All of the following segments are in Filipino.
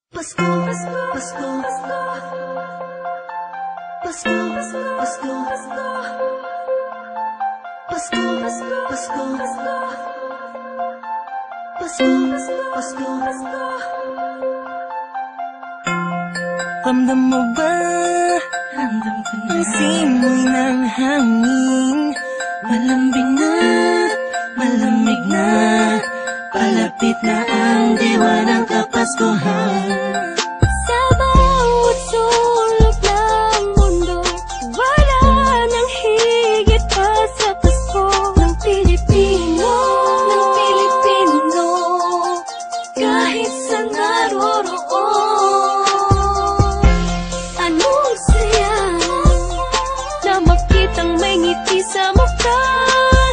Pasko, Pasko, Pasko, Pasko, Pasko, Pasko, Pasko, Pasko, Pasko, Pasko, Pasko, Pasko, Pasko. Ramdam mo ba? Ramdam ko na. Ang simoy ng hangin, malambing na, malamig na. Palapit na ang diwa ng Kapaskuhan. Sa bawat sulok ng mundo, wala nang higit pa sa Pasko ng Pilipino, ng Pilipino. Kahit sa naroroon, anong saya na makitang may ngiti sa mukha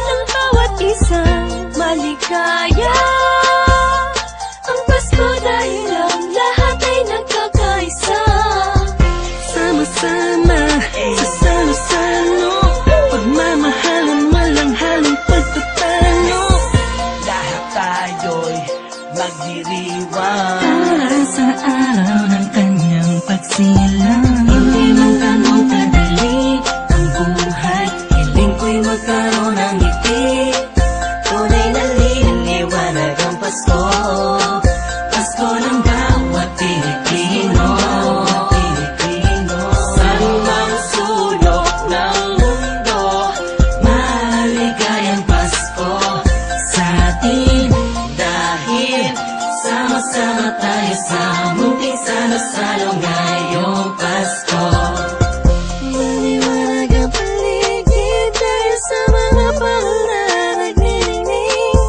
ng bawat isang maligaya. Ang Pasko dahil ang lahat ay nagkakaisa. Sama-sama sa salo-salo, pagmamahalan walang halong pagtatalo. Lahat tayo'y magdiriwang Para sa araw ng kanyang pagsilang. Hindi man ganun kadali ang buhay, hiling ko'y magkaroon ng ngiti. Tunay na liwanag ang Pasko, Pasko ng bawat Pilipino, Pilipino. Sa mang sulok ng mundo, Maligayang Pasko sa atin, dahil sama-sama tayo sa munting salo-salo ngayong Pasko. Maliwanag ang paligid dahil sa mga pangalan nagniningning.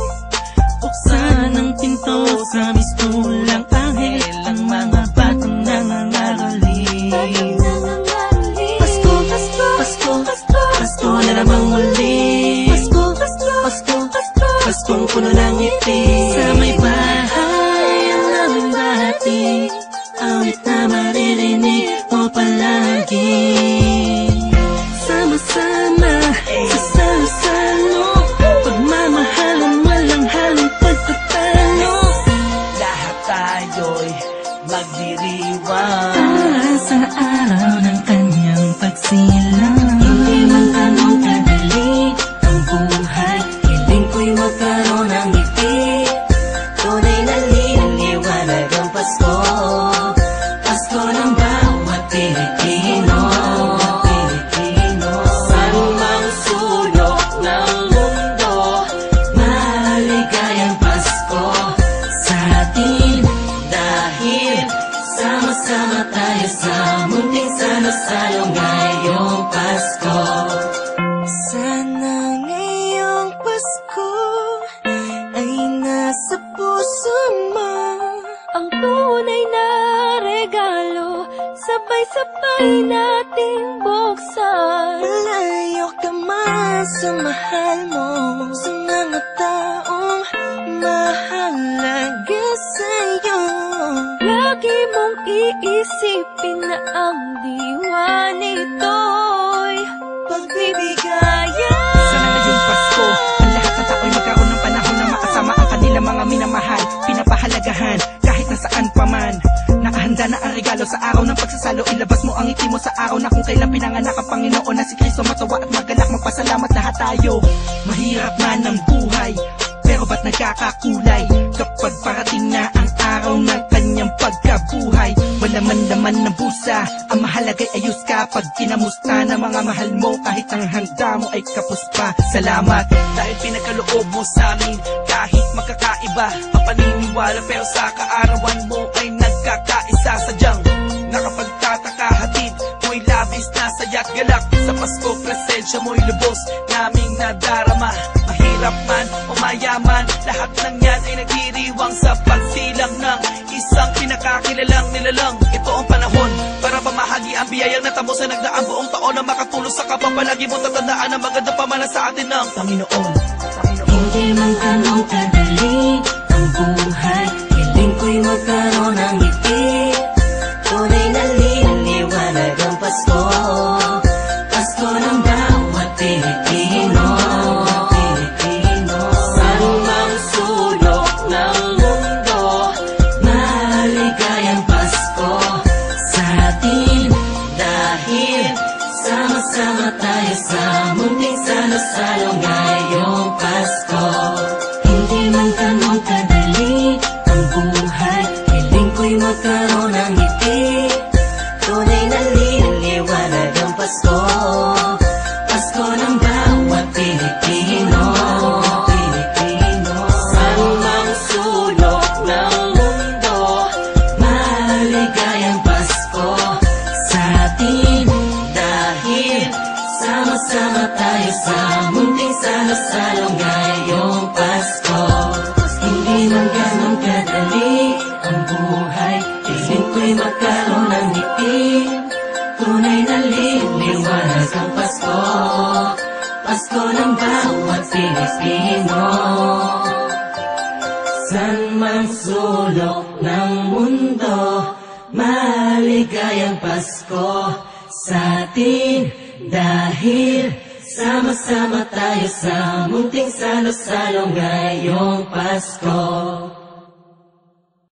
Buksan ang pinto sa mistulang anghel, ang mga batang nangangaroling. Pasko, Pasko, Pasko, Pasko, Pasko na namang muli. Pasko, Pasko, Pasko, Pasko, Paskong puno ng ngiti. Sa may bahay ang aming bahati, awit na maririnig mo palagi. Sama-sama sa salo-salo, pagmamahalan walang halong pagtatalo. lahat tayo'y magdiriwang Para sa araw ng kanyang pagsilang. Hindi man ganun kadali ang buhay, hiling ko'y magkaroon ng ngiti. Tunay na liwanag ang Pasko, Pasko ng bawat Pilipino, Pilipino. Sa mang sulok ng mundo, Maligayang Pasko sa atin, dahil sama-sama tayo sa munting salo-salo ngayong Pasko. Sana ngayong Pasko ay nasa puso mo ang tunay na regalo, sabay-sabay nating buksan. Malayo ka man sa mahal mo, sa mga taong mahalaga sa'yo. Lagi mong iisipin na ang diwa nito'y pagbibigayan. sana ngayong Pasko, ang lahat ng tao'y magkaroon ng panahon na makasama ang kanilang mga minamahal, pinapahalagahan kahit nasaan pa man. Nakahanda na ang regalo sa araw ng pagsasalo, ilabas mo ang ngiti mo sa araw na kung kailan pinanganak ang Panginoon na si Kristo. Matawa at magalak, magpasalamat lahat tayo. Mahirap man ang buhay, pero ba't nagkakakulay kapag parating na ang araw ng kanyang pagkabuhay? Malaman-laman ng busa, ang mahalaga'y ayos ka pag kinamusta ng mga mahal mo, kahit ang handa mo ay kapos pa. Salamat dahil pinagkaloob mo sa amin, kahit magkakaiba ang paniniwala, pero sa kaarawan mo ay nagkakaisa. Sadyang nakapagtataka, hatid mo'y labis na saya't galak. Sa Pasko, presensya mo'y lubos naming nadarama. Mahirap man o mayaman, lahat ng yan ay nagdiriwang sa pagsilang ng isang pinakakilalang nilalang. Ito ang panahon para pamahagi ang biyayang natamo sa nagdaang buong taon, na makatulong sa kapapalagi mo. Tatandaan ang maganda pamana sa atin ng Panginoon. Hindi man ganun kadali ang buhay, hiling ko'y magkaroon ng ngiti. Tunay na liwanag ang Pasko, Pasko ng bawat Pilipino, Pilipino. Sa mang sulok ng mundo, Maligayang Pasko Pasko. Hindi man ganun kadali ang buhay, piling ko'y magkaroon ng ngiti. Tunay na liwanag ang Pasko, Pasko ng bawat Pilipino. San mang sulok ng mundo, maligayang Pasko sa atin. Dahil sama-sama tayo sa munting salo-salo ngayong Pasko.